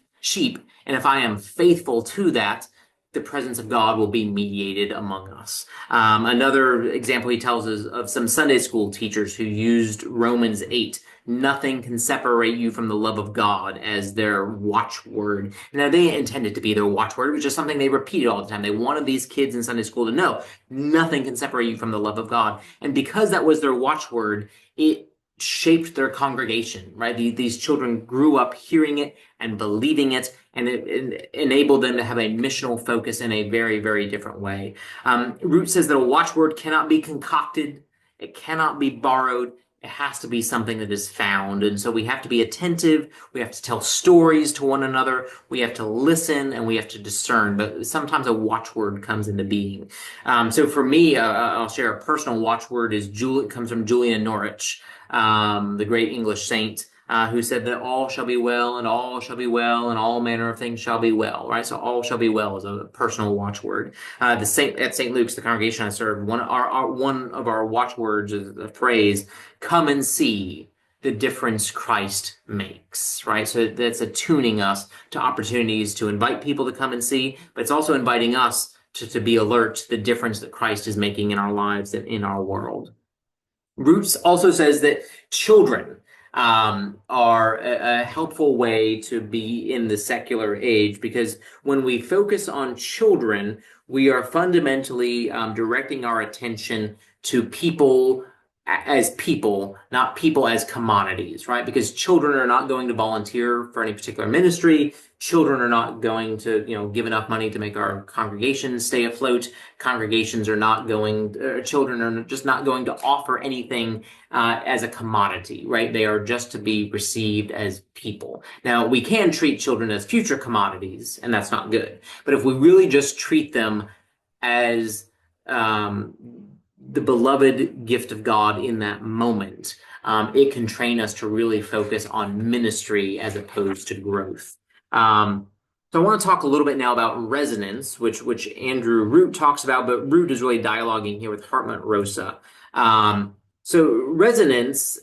And if I am faithful to that, the presence of God will be mediated among us. Another example he tells is of some Sunday school teachers who used Romans 8, "Nothing can separate you from the love of God," as their watchword. Now, they intended to be their watchword. It was just something they repeated all the time. They wanted these kids in Sunday school to know, nothing can separate you from the love of God. And because that was their watchword, it shaped their congregation, right? These children grew up hearing it and believing it, and it enabled them to have a missional focus in a very, very different way. Root says that a watchword cannot be concocted. It cannot be borrowed. It has to be something that is found. And so we have to be attentive. We have to tell stories to one another. We have to listen, and we have to discern. But sometimes a watchword comes into being. So for me, I'll share a personal watchword. Comes from Julian Norwich, the great English saint, who said that all shall be well, and all shall be well, and all manner of things shall be well, right? So all shall be well is a personal watchword. At St. Luke's, the congregation I served, one of our watchwords is the phrase, "Come and see the difference Christ makes," right? So that's attuning us to opportunities to invite people to come and see, but it's also inviting us to be alert to the difference that Christ is making in our lives and in our world. Roots also says that children are a helpful way to be in the secular age, because when we focus on children, we are fundamentally directing our attention to people as people, not people as commodities, right? Because children are not going to volunteer for any particular ministry. Children are not going to, give enough money to make our congregations stay afloat. Children are just not going to offer anything as a commodity, right? They are just to be received as people. Now, we can treat children as future commodities, and that's not good. But if we really just treat them as the beloved gift of God in that moment, it can train us to really focus on ministry as opposed to growth. So I want to talk a little bit now about resonance, which Andrew Root talks about, but Root is really dialoguing here with Hartmut Rosa. So resonance,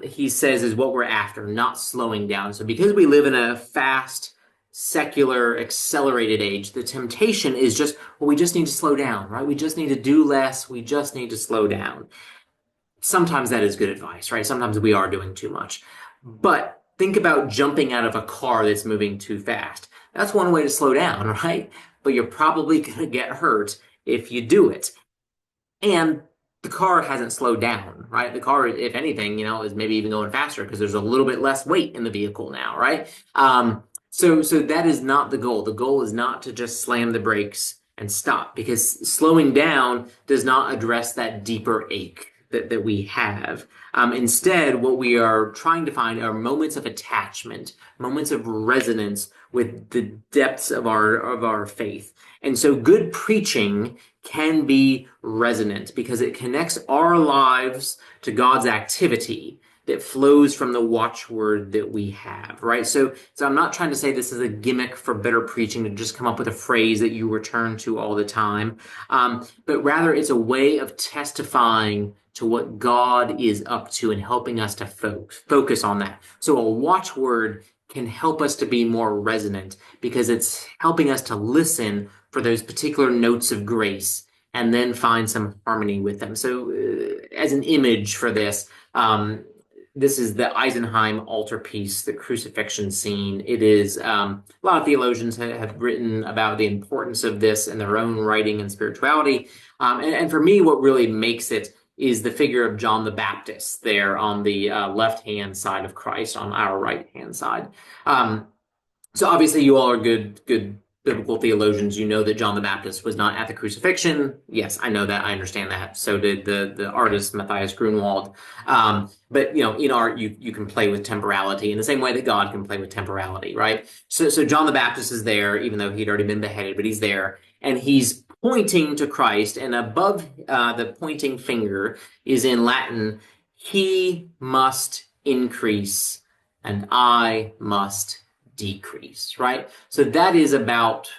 he says, is what we're after, not slowing down. So because we live in a fast, secular, accelerated age, the temptation is just, well, we just need to slow down, right? We just need to do less. We just need to slow down. Sometimes that is good advice, right? Sometimes we are doing too much. But think about jumping out of a car that's moving too fast. That's one way to slow down, right? But you're probably going to get hurt if you do it. And the car hasn't slowed down, right? The car, if anything, is maybe even going faster because there's a little bit less weight in the vehicle now, right? So that is not the goal. The goal is not to just slam the brakes and stop, because slowing down does not address that deeper ache that we have. Instead, what we are trying to find are moments of attachment, moments of resonance with the depths of our faith. And so good preaching can be resonant because it connects our lives to God's activity that flows from the watchword that we have, right? So I'm not trying to say this is a gimmick for better preaching to just come up with a phrase that you return to all the time, but rather it's a way of testifying to what God is up to and helping us to focus on that. So a watchword can help us to be more resonant because it's helping us to listen for those particular notes of grace and then find some harmony with them. So as an image for this, this is the Eisenheim altarpiece, the crucifixion scene. It is, a lot of theologians have written about the importance of this in their own writing and spirituality. And for me, what really makes it is the figure of John the Baptist there on the left-hand side of Christ, on our right-hand side. So obviously you all are good biblical theologians. You know that John the Baptist was not at the crucifixion. Yes, I know that. I understand that. So did the artist Matthias Grunwald. But in art, you can play with temporality in the same way that God can play with temporality, right? So John the Baptist is there, even though he'd already been beheaded, but he's there, and he's pointing to Christ, and above the pointing finger is in Latin, "He must increase, and I must decrease," right? So that is about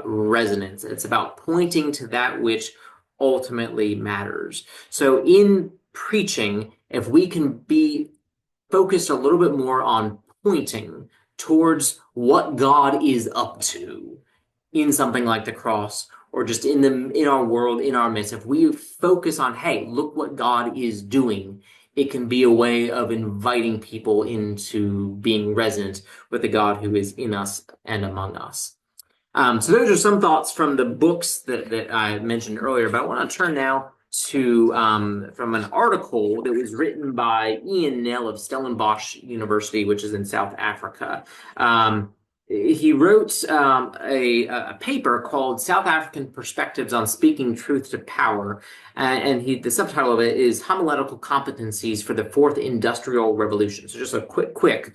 resonance. It's about pointing to that which ultimately matters. So in preaching, if we can be focused a little bit more on pointing towards what God is up to in something like the cross, or just in our world, in our midst, if we focus on, hey, look what God is doing, it can be a way of inviting people into being resonant with the God who is in us and among us. So those are some thoughts from the books that I mentioned earlier, but I want to turn now to from an article that was written by Ian Nell of Stellenbosch University, which is in South Africa. He wrote a paper called South African Perspectives on Speaking Truth to Power, and the subtitle of it is Homiletical Competencies for the Fourth Industrial Revolution. So just a quick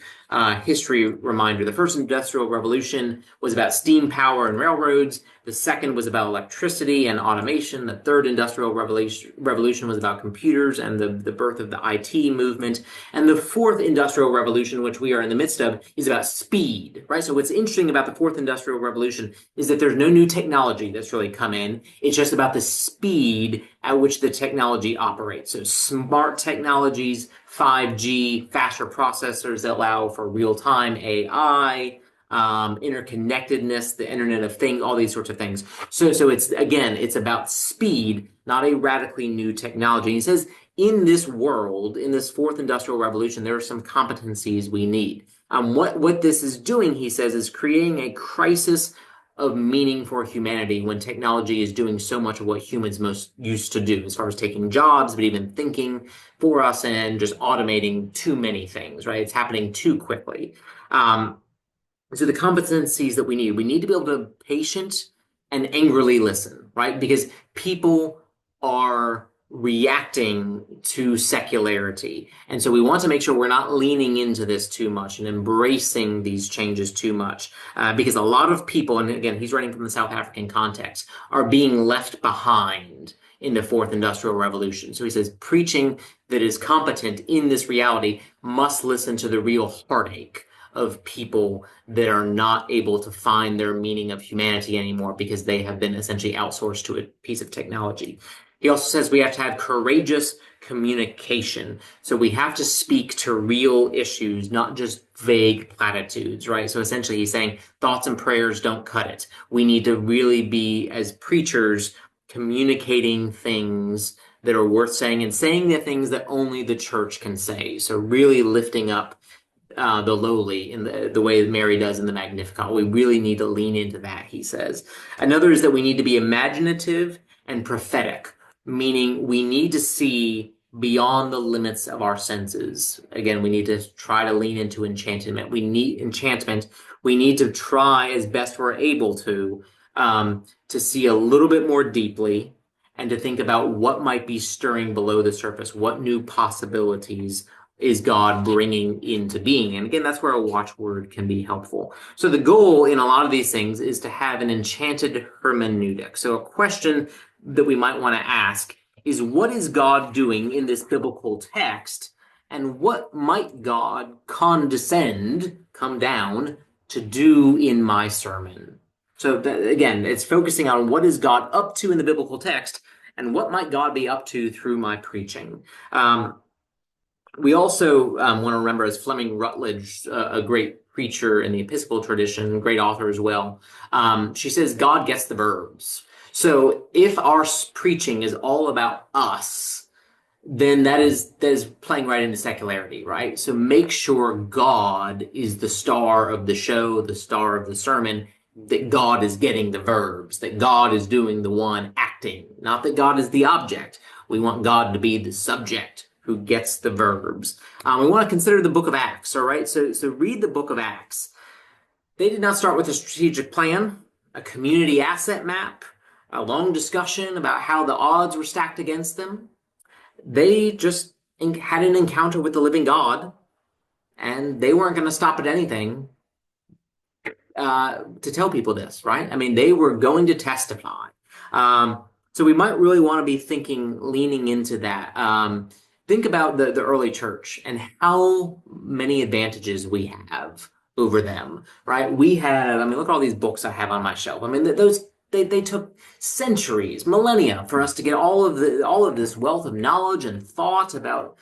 history reminder. The first industrial revolution was about steam power and railroads. The second was about electricity and automation. The third industrial revolution was about computers and the birth of the IT movement. And the fourth industrial revolution, which we are in the midst of, is about speed, right? So what's interesting about the fourth industrial revolution is that there's no new technology that's really come in. It's just about the speed at which the technology operates. So smart technologies, 5G, faster processors that allow for real-time AI, interconnectedness, the Internet of Things, all these sorts of things. So it's about speed, not a radically new technology. And he says, in this world, in this fourth industrial revolution, there are some competencies we need. What this is doing, he says, is creating a crisis of meaning for humanity when technology is doing so much of what humans most used to do, as far as taking jobs, but even thinking for us and just automating too many things, right? It's happening too quickly. So the competencies that we need to be able to patient and angrily listen, right? Because people are reacting to secularity. And so we want to make sure we're not leaning into this too much and embracing these changes too much. Because a lot of people, and again, he's writing from the South African context, are being left behind in the fourth industrial revolution. So he says, preaching that is competent in this reality must listen to the real heartache of people that are not able to find their meaning of humanity anymore because they have been essentially outsourced to a piece of technology. He also says we have to have courageous communication. So we have to speak to real issues, not just vague platitudes, right? So essentially he's saying thoughts and prayers don't cut it. We need to really be, as preachers, communicating things that are worth saying and saying the things that only the church can say. So really lifting up the lowly in the way that Mary does in the Magnificat. We really need to lean into that, he says. Another is that we need to be imaginative and prophetic, meaning we need to see beyond the limits of our senses. Again, we need to try to lean into enchantment. We need to try as best we're able to see a little bit more deeply and to think about what might be stirring below the surface, what new possibilities is God bringing into being. And again, that's where a watchword can be helpful. So the goal in a lot of these things is to have an enchanted hermeneutic. So a question that we might want to ask is, what is God doing in this biblical text? And what might God come down to do in my sermon? So again, it's focusing on what is God up to in the biblical text and what might God be up to through my preaching. We also want to remember, as Fleming Rutledge, a great preacher in the Episcopal tradition, great author as well, she says, God gets the verbs. So if our preaching is all about us, then that is playing right into secularity, right? So make sure God is the star of the show, the star of the sermon, that God is getting the verbs, that God is doing the one acting, not that God is the object. We want God to be the subject who gets the verbs. We want to consider the book of Acts, all right? So read the book of Acts. They did not start with a strategic plan, a community asset map, a long discussion about how the odds were stacked against them. They just had an encounter with the living God, and they weren't going to stop at anything to tell people this, right? I mean, they were going to testify. So we might really want to be leaning into that. Think about the early church and how many advantages we have over them, right? Look at all these books I have on my shelf. I mean, they took centuries, millennia for us to get all of this wealth of knowledge and thought about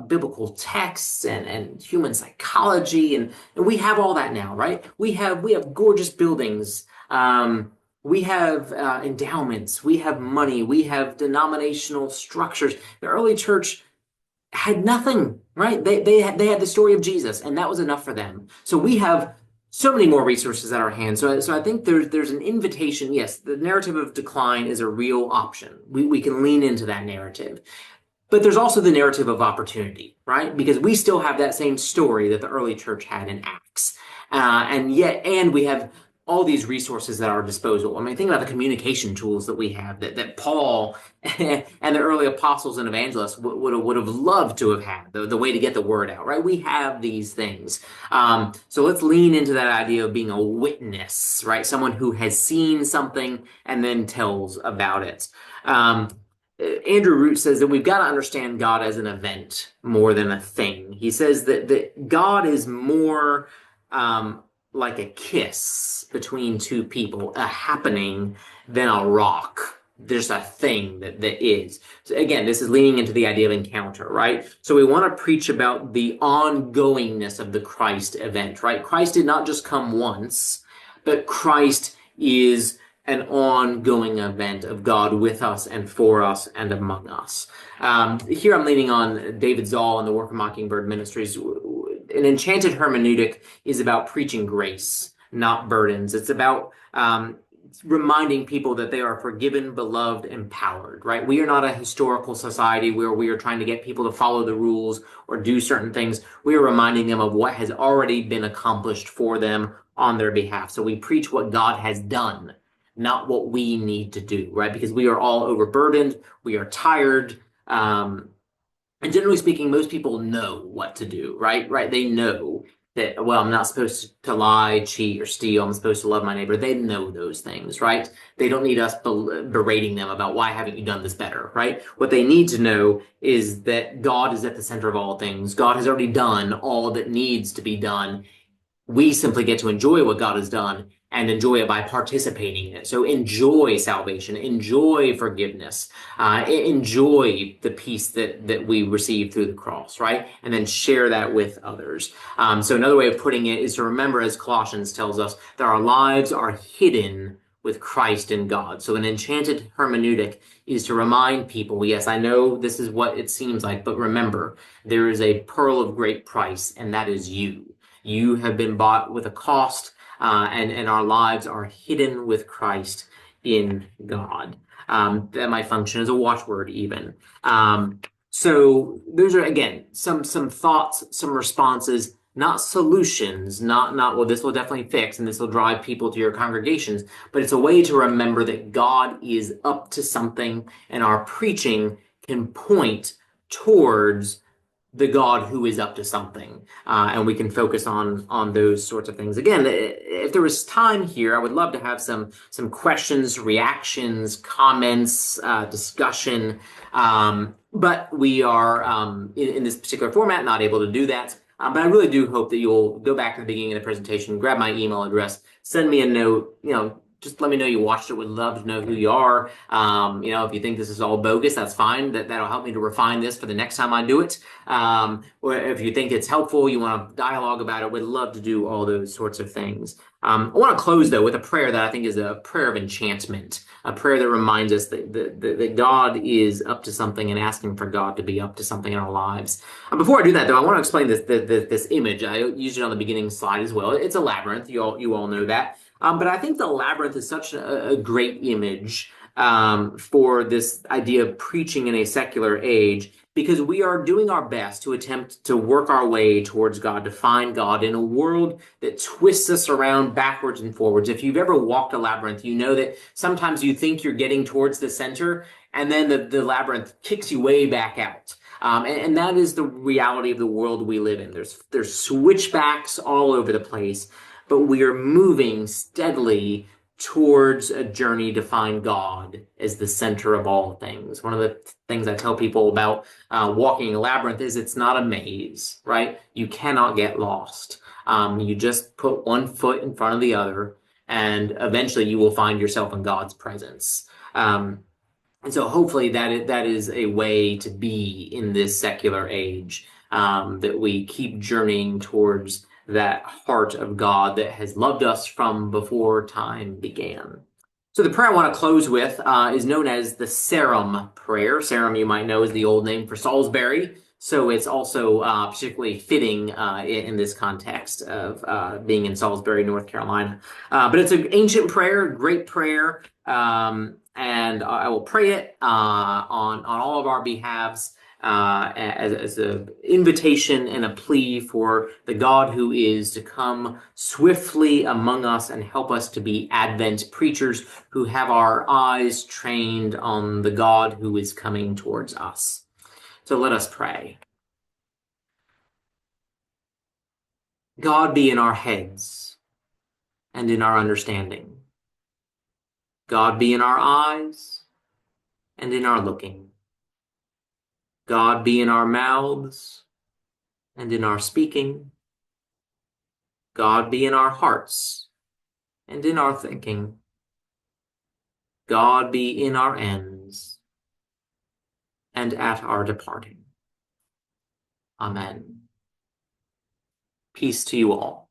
biblical texts and human psychology, and we have all that now, right? We have gorgeous buildings. We have endowments. We have money. We have denominational structures. The early church had nothing, right? They had the story of Jesus, and that was enough for them. So we have so many more resources at our hands. So I think there's an invitation. Yes, the narrative of decline is a real option. We can lean into that narrative. But there's also the narrative of opportunity, right? Because we still have that same story that the early church had in Acts. And we have all these resources at our disposal. I mean, think about the communication tools that we have that Paul and the early apostles and evangelists would have loved to have had, the way to get the word out, right? We have these things. So let's lean into that idea of being a witness, right? Someone who has seen something and then tells about it. Andrew Root says that we've got to understand God as an event more than a thing. He says that God is more like a kiss between two people, a happening, than a rock. There's a thing that is. So again, this is leaning into the idea of encounter, right? So we want to preach about the ongoingness of the Christ event, right? Christ did not just come once, but Christ is an ongoing event of God with us and for us and among us. Here I'm leaning on David Zoll and the Work of Mockingbird Ministries. An enchanted hermeneutic is about preaching grace, not burdens. It's about reminding people that they are forgiven, beloved, empowered, right? We are not a historical society where we are trying to get people to follow the rules or do certain things. We are reminding them of what has already been accomplished for them on their behalf. So we preach what God has done, not what we need to do, right? Because we are all overburdened, we are tired, and generally speaking, most people know what to do, right? Right? They know that, well, I'm not supposed to lie, cheat, or steal. I'm supposed to love my neighbor. They know those things, right? They don't need us berating them about why haven't you done this better, right? What they need to know is that God is at the center of all things. God has already done all that needs to be done. We simply get to enjoy what God has done and enjoy it by participating in it. So enjoy salvation, enjoy forgiveness, enjoy the peace that we receive through the cross, right? And then share that with others. So another way of putting it is to remember, as Colossians tells us, that our lives are hidden with Christ in God. So an enchanted hermeneutic is to remind people, yes, I know this is what it seems like, but remember, there is a pearl of great price, and that is you. You have been bought with a cost, and our lives are hidden with Christ in God. That might function as a watchword, even. So those are, again, some thoughts, some responses, not solutions, not well, this will definitely fix and this will drive people to your congregations, but it's a way to remember that God is up to something, and our preaching can point towards the God who is up to something, and we can focus on those sorts of things. Again, if there was time here, I would love to have some questions, reactions, comments, discussion. But we are in this particular format not able to do that. But I really do hope that you'll go back to the beginning of the presentation, grab my email address, send me a note, just let me know you watched it. Would love to know who you are. If you think this is all bogus, that's fine. That'll help me to refine this for the next time I do it. Or if you think it's helpful, you want to dialogue about it, would love to do all those sorts of things. I want to close, though, with a prayer that I think is a prayer of enchantment, a prayer that reminds us that God is up to something, and asking for God to be up to something in our lives. Before I do that, though, I want to explain this image. I used it on the beginning slide as well. It's a labyrinth. You all know that. But I think the labyrinth is such a great image for this idea of preaching in a secular age, because we are doing our best to attempt to work our way towards God, to find God in a world that twists us around backwards and forwards. If you've ever walked a labyrinth, you know that sometimes you think you're getting towards the center, and then the labyrinth kicks you way back out. And that is the reality of the world we live in. There's switchbacks all over the place, but we are moving steadily towards a journey to find God as the center of all things. One of the things I tell people about walking a labyrinth is it's not a maze, right? You cannot get lost. You just put one foot in front of the other, and eventually you will find yourself in God's presence. And so hopefully that is a way to be in this secular age, that we keep journeying towards that heart of God that has loved us from before time began. So the prayer I want to close with is known as the Sarum prayer. Sarum, you might know, is the old name for Salisbury. So it's also particularly fitting in this context of being in Salisbury, North Carolina. But it's an ancient prayer, great prayer, and I will pray it on all of our behalves, as an invitation and a plea for the God who is to come swiftly among us and help us to be Advent preachers who have our eyes trained on the God who is coming towards us. So let us pray. God be in our heads and in our understanding. God be in our eyes and in our looking. God be in our mouths and in our speaking. God be in our hearts and in our thinking. God be in our ends and at our departing. Amen. Peace to you all.